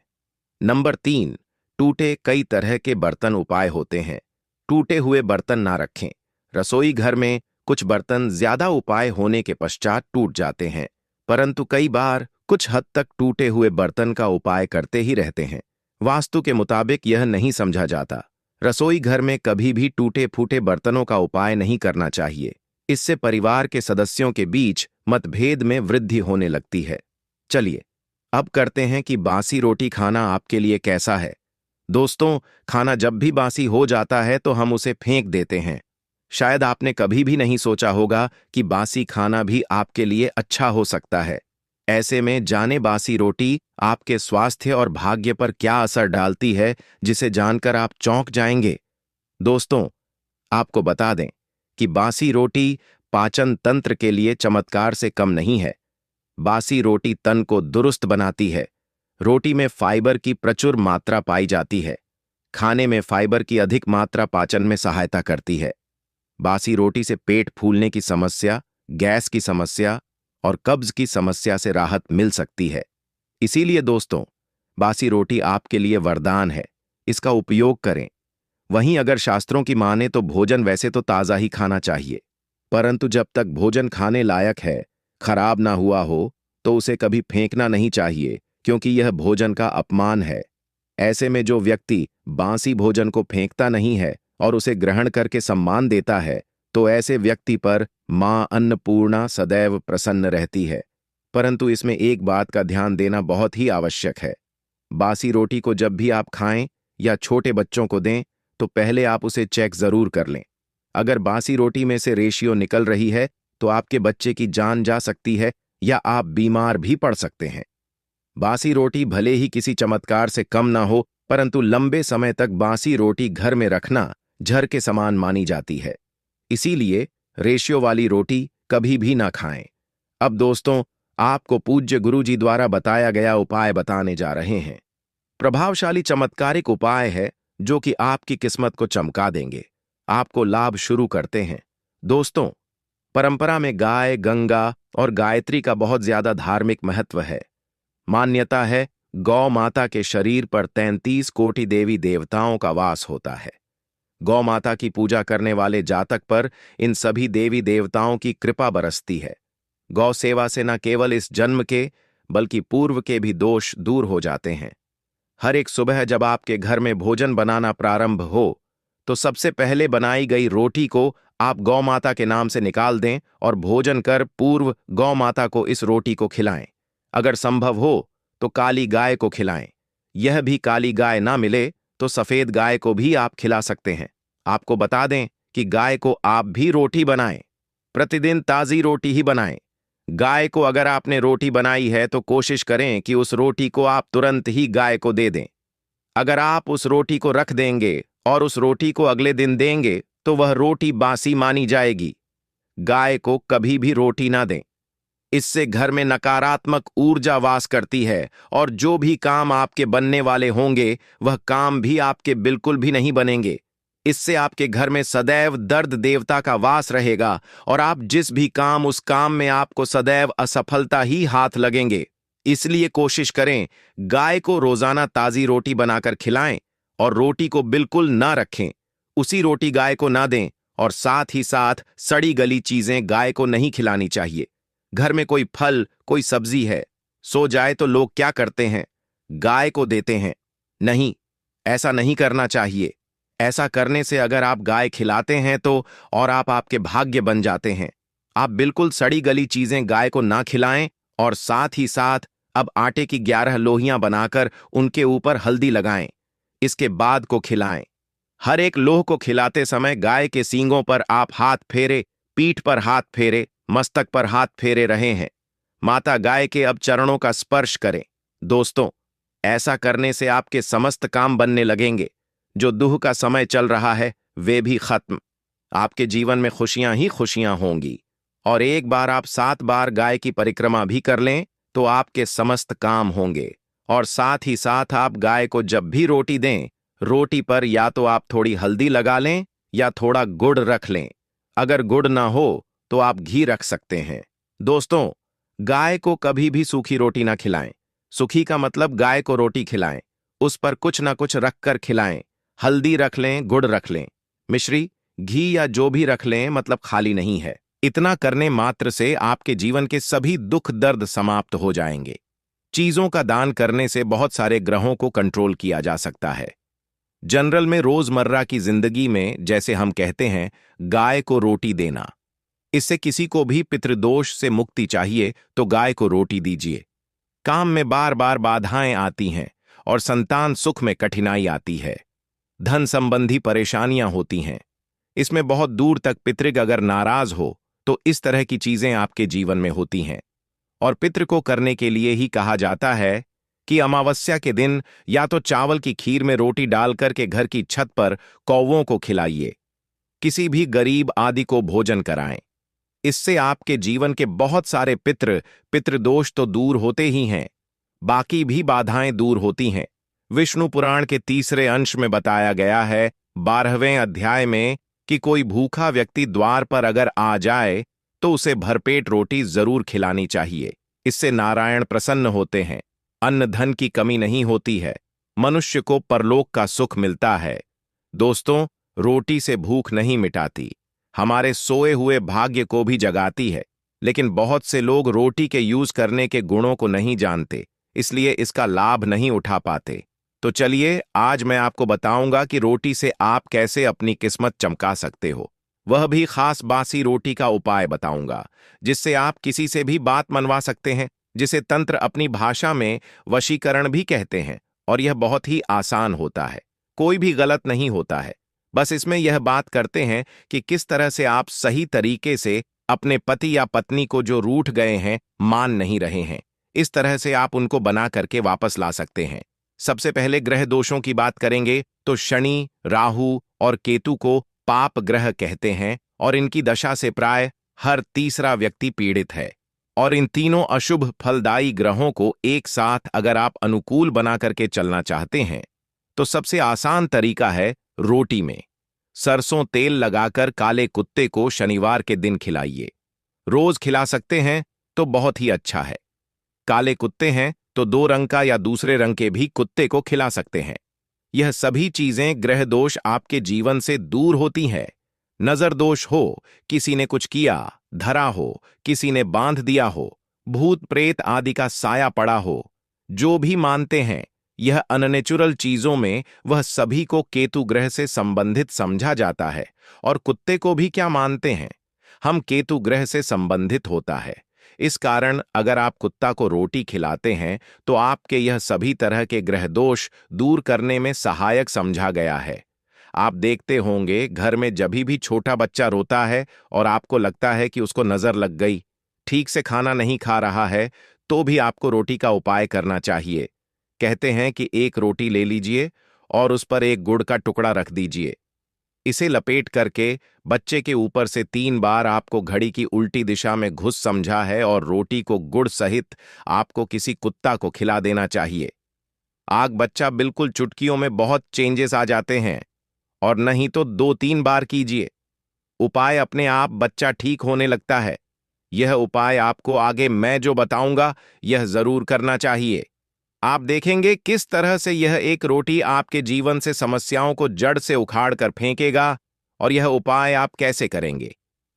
नंबर 3। टूटे कई तरह के बर्तन उपाय होते हैं। टूटे हुए बर्तन ना रखें। रसोई घर में कुछ बर्तन ज्यादा उपाय होने के पश्चात टूट जाते हैं, परंतु कई बार कुछ हद तक टूटे हुए बर्तन का उपाय करते ही रहते हैं। वास्तु के मुताबिक यह नहीं समझा जाता। रसोई घर में कभी भी टूटे फूटे बर्तनों का उपाय नहीं करना चाहिए। इससे परिवार के सदस्यों के बीच मतभेद में वृद्धि होने लगती है। चलिए अब करते हैं कि बासी रोटी खाना आपके लिए कैसा है। दोस्तों, खाना जब भी बासी हो जाता है तो हम उसे फेंक देते हैं। शायद आपने कभी भी नहीं सोचा होगा कि बासी खाना भी आपके लिए अच्छा हो सकता है। ऐसे में जाने बासी रोटी आपके स्वास्थ्य और भाग्य पर क्या असर डालती है, जिसे जानकर आप चौंक जाएंगे। दोस्तों, आपको बता दें कि बासी रोटी पाचन तंत्र के लिए चमत्कार से कम नहीं है। बासी रोटी तन को दुरुस्त बनाती है। रोटी में फाइबर की प्रचुर मात्रा पाई जाती है। खाने में फाइबर की अधिक मात्रा पाचन में सहायता करती है। बासी रोटी से पेट फूलने की समस्या, गैस की समस्या और कब्ज की समस्या से राहत मिल सकती है। इसीलिए दोस्तों, बासी रोटी आपके लिए वरदान है। इसका उपयोग करें। वहीं अगर शास्त्रों की माने तो भोजन वैसे तो ताज़ा ही खाना चाहिए, परंतु जब तक भोजन खाने लायक है, खराब ना हुआ हो, तो उसे कभी फेंकना नहीं चाहिए, क्योंकि यह भोजन का अपमान है। ऐसे में जो व्यक्ति बासी भोजन को फेंकता नहीं है और उसे ग्रहण करके सम्मान देता है, तो ऐसे व्यक्ति पर मां अन्नपूर्णा सदैव प्रसन्न रहती है। परंतु इसमें एक बात का ध्यान देना बहुत ही आवश्यक है। बासी रोटी को जब भी आप खाएं या छोटे बच्चों को दें, तो पहले आप उसे चेक जरूर कर लें। अगर बासी रोटी में से रेशियो निकल रही है तो आपके बच्चे की जान जा सकती है या आप बीमार भी पड़ सकते हैं। बासी रोटी भले ही किसी चमत्कार से कम ना हो, परंतु लंबे समय तक बासी रोटी घर में रखना जहर के समान मानी जाती है। इसीलिए रेशियो वाली रोटी कभी भी ना खाएं। अब दोस्तों, आपको पूज्य गुरुजी द्वारा बताया गया उपाय बताने जा रहे हैं। प्रभावशाली चमत्कारिक उपाय है जो कि आपकी किस्मत को चमका देंगे, आपको लाभ शुरू करते हैं। दोस्तों, परंपरा में गाय, गंगा और गायत्री का बहुत ज्यादा धार्मिक महत्व है। मान्यता है गौ माता के शरीर पर 33 कोटि देवी देवताओं का वास होता है। गौ माता की पूजा करने वाले जातक पर इन सभी देवी देवताओं की कृपा बरसती है। गौ सेवा से न केवल इस जन्म के बल्कि पूर्व के भी दोष दूर हो जाते हैं। हर एक सुबह जब आपके घर में भोजन बनाना प्रारंभ हो, तो सबसे पहले बनाई गई रोटी को आप गौ माता के नाम से निकाल दें और भोजन कर पूर्व गौ माता को इस रोटी को खिलाएं। अगर संभव हो तो काली गाय को खिलाएं। यह भी काली गाय ना मिले तो सफेद गाय को भी आप खिला सकते हैं। आपको बता दें कि गाय को आप भी रोटी बनाएं। प्रतिदिन ताजी रोटी ही बनाएं। गाय को अगर आपने रोटी बनाई है तो कोशिश करें कि उस रोटी को आप तुरंत ही गाय को दे दें। अगर आप उस रोटी को रख देंगे और उस रोटी को अगले दिन देंगे तो वह रोटी बासी मानी जाएगी। गाय को कभी भी रोटी ना दें। इससे घर में नकारात्मक ऊर्जा वास करती है और जो भी काम आपके बनने वाले होंगे वह काम भी आपके बिल्कुल भी नहीं बनेंगे। इससे आपके घर में सदैव दर्द देवता का वास रहेगा और आप जिस भी काम उस काम में आपको सदैव असफलता ही हाथ लगेंगे। इसलिए कोशिश करें गाय को रोजाना ताजी रोटी बनाकर खिलाएं और रोटी को बिल्कुल ना रखें। उसी रोटी गाय को ना दें और साथ ही साथ सड़ी गली चीजें गाय को नहीं खिलानी चाहिए। घर में कोई फल कोई सब्जी है, सो जाए तो लोग क्या करते हैं, गाय को देते हैं। नहीं, ऐसा नहीं करना चाहिए। ऐसा करने से अगर आप गाय खिलाते हैं तो और आप आपके भाग्य बन जाते हैं। आप बिल्कुल सड़ी गली चीजें गाय को ना खिलाएं और साथ ही साथ अब आटे की 11 लोहियां बनाकर उनके ऊपर हल्दी लगाएं। इसके बाद को खिलाएं। हर एक लोह को खिलाते समय गाय के सींगों पर आप हाथ फेरे, पीठ पर हाथ फेरे, मस्तक पर हाथ फेरे रहे हैं। माता गाय के अब चरणों का स्पर्श करें। दोस्तों, ऐसा करने से आपके समस्त काम बनने लगेंगे। जो दुख का समय चल रहा है वे भी खत्म। आपके जीवन में खुशियां ही खुशियां होंगी। और एक बार आप 7 बार गाय की परिक्रमा भी कर लें तो आपके समस्त काम होंगे। और साथ ही साथ आप गाय को जब भी रोटी दें, रोटी पर या तो आप थोड़ी हल्दी लगा लें या थोड़ा गुड़ रख लें। अगर गुड़ ना हो तो आप घी रख सकते हैं। दोस्तों, गाय को कभी भी सूखी रोटी ना खिलाएं। सूखी का मतलब गाय को रोटी खिलाएं, उस पर कुछ ना कुछ रखकर खिलाएं। हल्दी रख लें, गुड़ रख लें, मिश्री, घी या जो भी रख लें, मतलब खाली नहीं है। इतना करने मात्र से आपके जीवन के सभी दुख दर्द समाप्त हो जाएंगे। चीजों का दान करने से बहुत सारे ग्रहों को कंट्रोल किया जा सकता है। जनरल में रोजमर्रा की जिंदगी में जैसे हम कहते हैं गाय को रोटी देना, इससे किसी को भी पितृदोष से मुक्ति चाहिए तो गाय को रोटी दीजिए। काम में बार बार बाधाएं आती हैं और संतान सुख में कठिनाई आती है, धन संबंधी परेशानियां होती हैं, इसमें बहुत दूर तक पितृग अगर नाराज हो तो इस तरह की चीजें आपके जीवन में होती हैं। और पितृ को करने के लिए ही कहा जाता है कि अमावस्या के दिन या तो चावल की खीर में रोटी डालकर के घर की छत पर कौवों को खिलाइए, किसी भी गरीब आदि को भोजन कराएं। इससे आपके जीवन के बहुत सारे पितृदोष तो दूर होते ही हैं, बाकी भी बाधाएं दूर होती हैं। विष्णु पुराण के 3रे अंश में बताया गया है 12वें अध्याय में कि कोई भूखा व्यक्ति द्वार पर अगर आ जाए तो उसे भरपेट रोटी जरूर खिलानी चाहिए। इससे नारायण प्रसन्न होते हैं, अन्न धन की कमी नहीं होती है, मनुष्य को परलोक का सुख मिलता है। दोस्तों, रोटी से भूख नहीं मिटाती, हमारे सोए हुए भाग्य को भी जगाती है। लेकिन बहुत से लोग रोटी के यूज करने के गुणों को नहीं जानते, इसलिए इसका लाभ नहीं उठा पाते। तो चलिए आज मैं आपको बताऊंगा कि रोटी से आप कैसे अपनी किस्मत चमका सकते हो। वह भी खास बासी रोटी का उपाय बताऊंगा, जिससे आप किसी से भी बात मनवा सकते हैं, जिसे तंत्र अपनी भाषा में वशीकरण भी कहते हैं। और यह बहुत ही आसान होता है, कोई भी गलत नहीं होता है। बस इसमें यह बात करते हैं कि किस तरह से आप सही तरीके से अपने पति या पत्नी को जो रूठ गए हैं, मान नहीं रहे हैं, इस तरह से आप उनको बना करके वापस ला सकते हैं। सबसे पहले ग्रह दोषों की बात करेंगे तो शनि, राहु और केतु को पाप ग्रह कहते हैं और इनकी दशा से प्राय हर तीसरा व्यक्ति पीड़ित है। और इन तीनों अशुभ फलदायी ग्रहों को एक साथ अगर आप अनुकूल बना करके चलना चाहते हैं तो सबसे आसान तरीका है रोटी में सरसों तेल लगाकर काले कुत्ते को शनिवार के दिन खिलाइए। रोज खिला सकते हैं तो बहुत ही अच्छा है। काले कुत्ते हैं तो 2 रंग का या दूसरे रंग के भी कुत्ते को खिला सकते हैं। यह सभी चीजें ग्रह दोष आपके जीवन से दूर होती हैं। नजर दोष हो, किसी ने कुछ किया, धरा हो, किसी ने बांध दिया हो, भूत प्रेत आदि का साया पड़ा हो, जो भी मानते हैं यह अननेचुरल चीजों में वह सभी को केतु ग्रह से संबंधित समझा जाता है। और कुत्ते को भी क्या मानते हैं, हम केतु ग्रह से संबंधित होता है। इस कारण अगर आप कुत्ता को रोटी खिलाते हैं तो आपके यह सभी तरह के ग्रह दोष दूर करने में सहायक समझा गया है। आप देखते होंगे घर में जभी भी छोटा बच्चा रोता है और आपको लगता है कि उसको नजर लग गई, ठीक से खाना नहीं खा रहा है तो भी आपको रोटी का उपाय करना चाहिए। कहते हैं कि एक रोटी ले लीजिए और उस पर एक गुड़ का टुकड़ा रख दीजिए। इसे लपेट करके बच्चे के ऊपर से 3 बार आपको घड़ी की उल्टी दिशा में घुस समझा है और रोटी को गुड़ सहित आपको किसी कुत्ता को खिला देना चाहिए। आग बच्चा बिल्कुल चुटकियों में बहुत चेंजेस आ जाते हैं। और नहीं तो 2-3 बार कीजिए। उपाय अपने आप बच्चा ठीक होने लगता है। यह उपाय आपको आगे मैं जो बताऊंगा यह जरूर करना चाहिए। आप देखेंगे किस तरह से यह एक रोटी आपके जीवन से समस्याओं को जड़ से उखाड़ कर फेंकेगा। और यह उपाय आप कैसे करेंगे,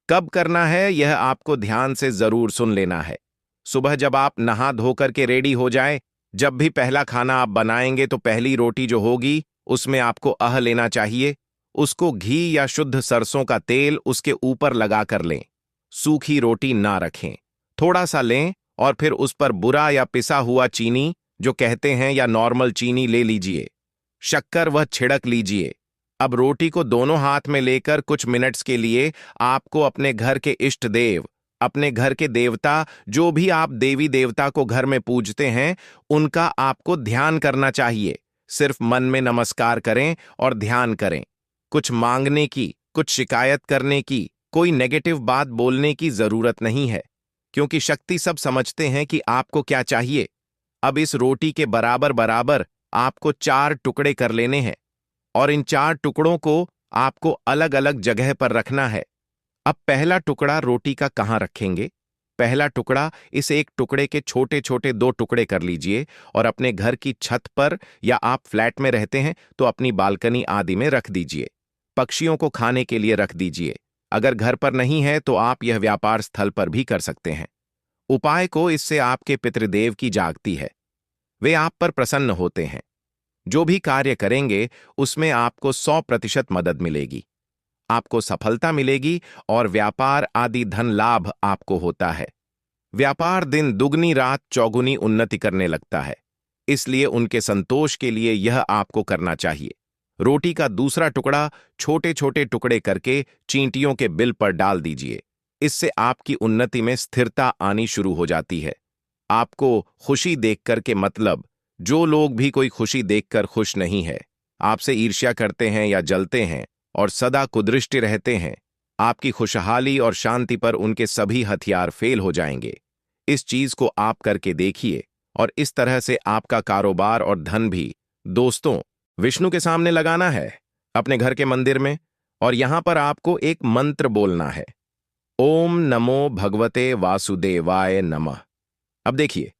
कब करना है, यह आपको ध्यान से जरूर सुन लेना है। सुबह जब आप नहा धोकर के रेडी हो जाएं, जब भी पहला खाना आप बनाएंगे तो पहली रोटी जो होगी उसमें आपको लेना चाहिए। उसको घी या शुद्ध सरसों का तेल उसके ऊपर लगा कर लें। सूखी रोटी ना रखें, थोड़ा सा लें और फिर उस पर बुरा या पिसा हुआ चीनी जो कहते हैं या नॉर्मल चीनी ले लीजिए। शक्कर वह छिड़क लीजिए। अब रोटी को दोनों हाथ में लेकर कुछ मिनट्स के लिए आपको अपने घर के इष्ट देव, अपने घर के देवता, जो भी आप देवी देवता को घर में पूजते हैं, उनका आपको ध्यान करना चाहिए। सिर्फ मन में नमस्कार करें और ध्यान करें। कुछ मांगने की, कुछ शिकायत करने की, कोई नेगेटिव बात बोलने की जरूरत नहीं है, क्योंकि शक्ति सब समझते हैं कि आपको क्या चाहिए। अब इस रोटी के बराबर बराबर आपको 4 टुकड़े कर लेने हैं और इन 4 टुकड़ों को आपको अलग अलग जगह पर रखना है। अब पहला टुकड़ा रोटी का कहाँ रखेंगे? पहला टुकड़ा, इस एक टुकड़े के छोटे छोटे 2 टुकड़े कर लीजिए और अपने घर की छत पर, या आप फ्लैट में रहते हैं तो अपनी बालकनी आदि में रख दीजिए। पक्षियों को खाने के लिए रख दीजिए। अगर घर पर नहीं है तो आप यह व्यापार स्थल पर भी कर सकते हैं। उपाय को इससे आपके पितृदेव की जागती है। वे आप पर प्रसन्न होते हैं। जो भी कार्य करेंगे उसमें आपको 100% मदद मिलेगी। आपको सफलता मिलेगी और व्यापार आदि धन लाभ आपको होता है। व्यापार दिन दुगनी रात चौगुनी उन्नति करने लगता है। इसलिए उनके संतोष के लिए यह आपको करना चाहिए। रोटी का दूसरा टुकड़ा छोटे छोटे टुकड़े करके चींटियों के बिल पर डाल दीजिए। इससे आपकी उन्नति में स्थिरता आनी शुरू हो जाती है। आपको खुशी देखकर के मतलब, जो लोग भी कोई खुशी देखकर खुश नहीं है, आपसे ईर्ष्या करते हैं या जलते हैं और सदा कुदृष्टि रहते हैं, आपकी खुशहाली और शांति पर उनके सभी हथियार फेल हो जाएंगे। इस चीज को आप करके देखिए और इस तरह से आपका कारोबार और धन भी। दोस्तों, विष्णु के सामने लगाना है अपने घर के मंदिर में, और यहां पर आपको एक मंत्र बोलना है, ओम नमो भगवते वासुदेवाय नमः। अब देखिए,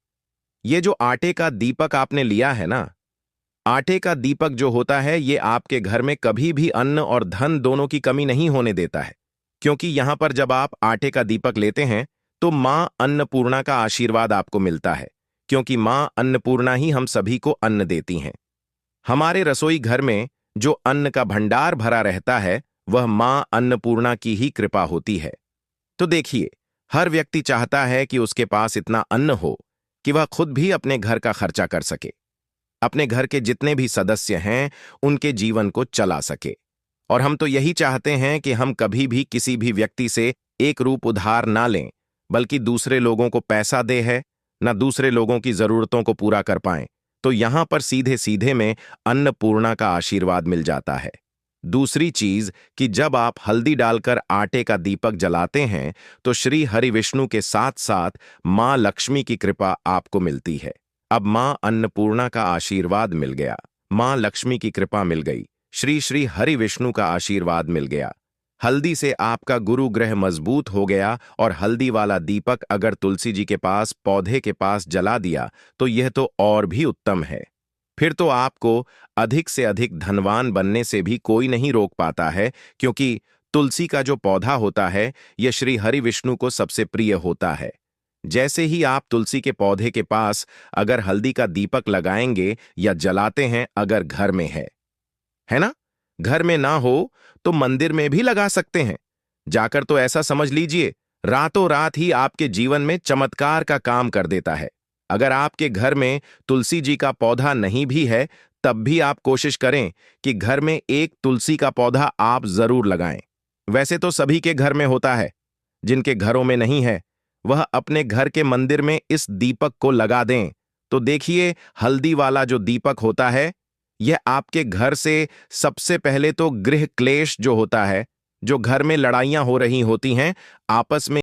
ये जो आटे का दीपक आपने लिया है ना, आटे का दीपक जो होता है ये आपके घर में कभी भी अन्न और धन दोनों की कमी नहीं होने देता है। क्योंकि यहां पर जब आप आटे का दीपक लेते हैं तो मां अन्नपूर्णा का आशीर्वाद आपको मिलता है, क्योंकि मां अन्नपूर्णा ही हम सभी को अन्न देती हैं। हमारे रसोई घर में जो अन्न का भंडार भरा रहता है वह मां अन्नपूर्णा की ही कृपा होती है। तो देखिए, हर व्यक्ति चाहता है कि उसके पास इतना अन्न हो कि वह खुद भी अपने घर का खर्चा कर सके, अपने घर के जितने भी सदस्य हैं उनके जीवन को चला सके। और हम तो यही चाहते हैं कि हम कभी भी किसी भी व्यक्ति से एक रूप उधार ना लें, बल्कि दूसरे लोगों को पैसा दे है ना दूसरे लोगों की जरूरतों को पूरा कर पाएं। तो यहां पर सीधे सीधे में अन्नपूर्णा का आशीर्वाद मिल जाता है। दूसरी चीज कि जब आप हल्दी डालकर आटे का दीपक जलाते हैं तो श्री हरि विष्णु के साथ साथ मां लक्ष्मी की कृपा आपको मिलती है। अब मां अन्नपूर्णा का आशीर्वाद मिल गया, मां लक्ष्मी की कृपा मिल गई, श्री श्री हरि विष्णु का आशीर्वाद मिल गया। हल्दी से आपका गुरु ग्रह मजबूत हो गया और हल्दी वाला दीपक अगर तुलसी जी के पास पौधे के पास जला दिया तो यह तो और भी उत्तम है। फिर तो आपको अधिक से अधिक धनवान बनने से भी कोई नहीं रोक पाता है, क्योंकि तुलसी का जो पौधा होता है यह श्री हरि विष्णु को सबसे प्रिय होता है। जैसे ही आप तुलसी के पौधे के पास अगर हल्दी का दीपक लगाएंगे या जलाते हैं, अगर घर में है ना, घर में ना हो तो मंदिर में भी लगा सकते हैं। जाकर तो ऐसा समझ लीजिए रातों रात ही आपके जीवन में चमत्कार का काम कर देता है। अगर आपके घर में तुलसी जी का पौधा नहीं भी है तब भी आप कोशिश करें कि घर में एक तुलसी का पौधा आप जरूर लगाएं। वैसे तो सभी के घर में होता है, जिनके घरों में नहीं है वह अपने घर के मंदिर में इस दीपक को लगा दें। तो देखिए, हल्दी वाला जो दीपक होता है, यह आपके घर से सबसे पहले तो गृह क्लेश जो होता है, जो घर में लड़ाइयां हो रही होती हैं आपस में,